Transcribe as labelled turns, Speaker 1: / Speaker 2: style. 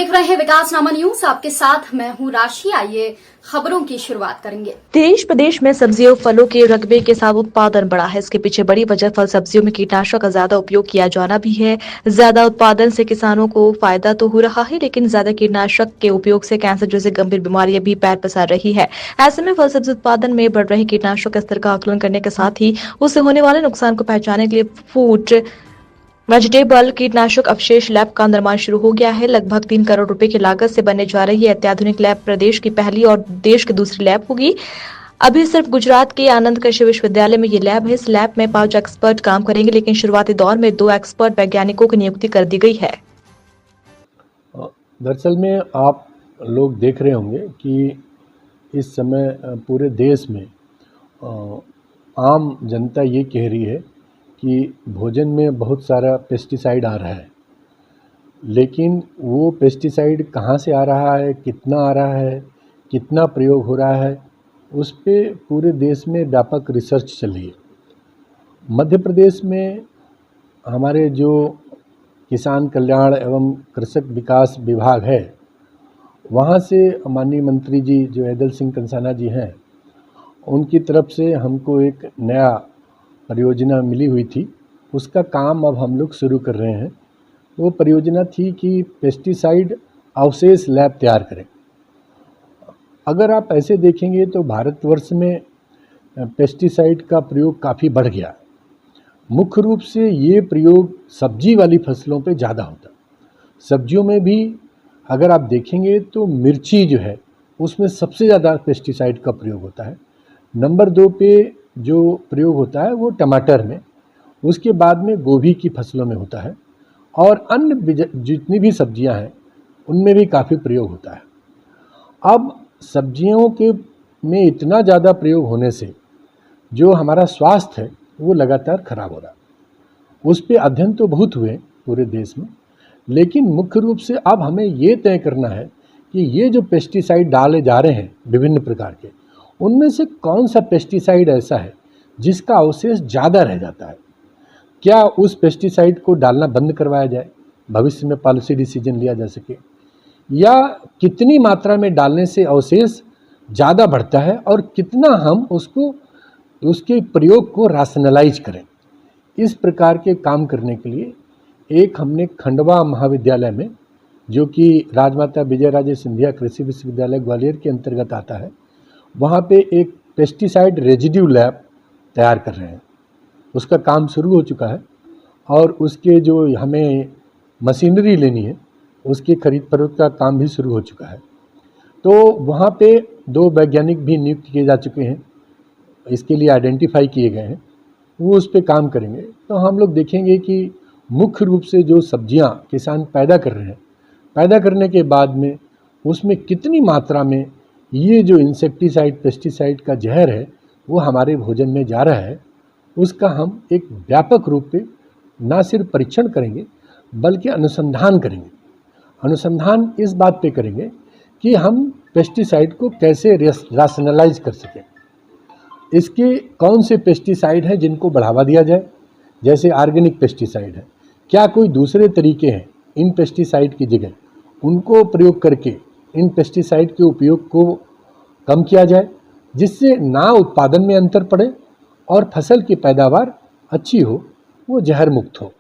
Speaker 1: देख रहे हैं विकासनामा न्यूज, आपके साथ मैं हूं राशि। आइए खबरों की शुरुआत करेंगे।
Speaker 2: देश प्रदेश में सब्जियों फलों के रकबे के साथ उत्पादन बढ़ा है। इसके पीछे बड़ी वजह फल सब्जियों में कीटनाशक का ज्यादा उपयोग किया जाना भी है। ज्यादा उत्पादन से किसानों को फायदा तो हो रहा है, लेकिन ज्यादा कीटनाशक के उपयोग से कैंसर जैसे गंभीर बीमारियां भी पैर पसार रही है। ऐसे में फल सब्जी उत्पादन में बढ़ रही कीटनाशक के स्तर का आकलन करने के साथ ही उससे होने वाले नुकसान को पहचानने के लिए फूड वेजिटेबल कीटनाशक अवशेष लैब का निर्माण शुरू हो गया है। लगभग 3 करोड़ रुपए की लागत से बनने जा रही है अत्याधुनिक लैब प्रदेश की पहली और देश की दूसरी लैब होगी। अभी सिर्फ गुजरात के आनंद कृषि विश्वविद्यालय में ये लैब है। इस लैब में 5 एक्सपर्ट काम करेंगे, लेकिन शुरुआती दौर में 2 एक्सपर्ट वैज्ञानिकों की नियुक्ति कर दी गई है।
Speaker 3: दरअसल में आप लोग देख रहे होंगे कि इस समय पूरे देश में आम जनता ये कह रही है कि भोजन में बहुत सारा पेस्टिसाइड आ रहा है, लेकिन वो पेस्टिसाइड कहाँ से आ रहा है, कितना आ रहा है, कितना प्रयोग हो रहा है, उस पे पूरे देश में व्यापक रिसर्च चल रही है। मध्य प्रदेश में हमारे जो किसान कल्याण एवं कृषक विकास विभाग है, वहाँ से माननीय मंत्री जी जो ऐदल सिंह कंसाना जी हैं, उनकी तरफ से हमको एक नया परियोजना मिली हुई थी। उसका काम अब हम लोग शुरू कर रहे हैं। वो परियोजना थी कि पेस्टिसाइड अवशेष लैब तैयार करें। अगर आप ऐसे देखेंगे तो भारतवर्ष में पेस्टिसाइड का प्रयोग काफ़ी बढ़ गया। मुख्य रूप से ये प्रयोग सब्जी वाली फसलों पे ज़्यादा होता है। सब्जियों में भी अगर आप देखेंगे तो मिर्ची जो है उसमें सबसे ज़्यादा पेस्टिसाइड का प्रयोग होता है। नंबर 2 पे जो प्रयोग होता है वो टमाटर में, उसके बाद में गोभी की फसलों में होता है, और अन्य जितनी भी सब्जियां हैं उनमें भी काफ़ी प्रयोग होता है। अब सब्जियों के में इतना ज़्यादा प्रयोग होने से जो हमारा स्वास्थ्य है वो लगातार खराब हो रहा है। उस पर अध्ययन तो बहुत हुए पूरे देश में, लेकिन मुख्य रूप से अब हमें ये तय करना है कि ये जो पेस्टिसाइड डाले जा रहे हैं विभिन्न प्रकार के, उनमें से कौन सा पेस्टिसाइड ऐसा है जिसका अवशेष ज़्यादा रह जाता है। क्या उस पेस्टिसाइड को डालना बंद करवाया जाए, भविष्य में पॉलिसी डिसीजन लिया जा सके, या कितनी मात्रा में डालने से अवशेष ज़्यादा बढ़ता है और कितना हम उसके प्रयोग को राशनलाइज करें। इस प्रकार के काम करने के लिए एक हमने खंडवा महाविद्यालय में, जो कि राजमाता विजयराजे सिंधिया कृषि विश्वविद्यालय ग्वालियर के अंतर्गत आता है, वहाँ पे एक पेस्टिसाइड रेजिड्यू लैब तैयार कर रहे हैं। उसका काम शुरू हो चुका है और उसके जो हमें मशीनरी लेनी है उसके खरीद फरोख्त का काम भी शुरू हो चुका है। तो वहाँ पे 2 वैज्ञानिक भी नियुक्त किए जा चुके हैं, इसके लिए आइडेंटिफाई किए गए हैं, वो उस पर काम करेंगे। तो हम लोग देखेंगे कि मुख्य रूप से जो सब्जियां किसान पैदा कर रहे हैं, पैदा करने के बाद में उसमें कितनी मात्रा में ये जो इंसेक्टिसाइड पेस्टिसाइड का जहर है वो हमारे भोजन में जा रहा है, उसका हम एक व्यापक रूप पे ना सिर्फ परीक्षण करेंगे बल्कि अनुसंधान करेंगे। अनुसंधान इस बात पे करेंगे कि हम पेस्टिसाइड को कैसे राशनलाइज कर सकें। इसके कौन से पेस्टिसाइड हैं जिनको बढ़ावा दिया जाए, जैसे ऑर्गेनिक पेस्टिसाइड है, क्या कोई दूसरे तरीके हैं इन पेस्टिसाइड की जगह, उनको प्रयोग करके इन पेस्टिसाइड के उपयोग को कम किया जाए, जिससे ना उत्पादन में अंतर पड़े और फसल की पैदावार अच्छी हो, वो जहर मुक्त हो।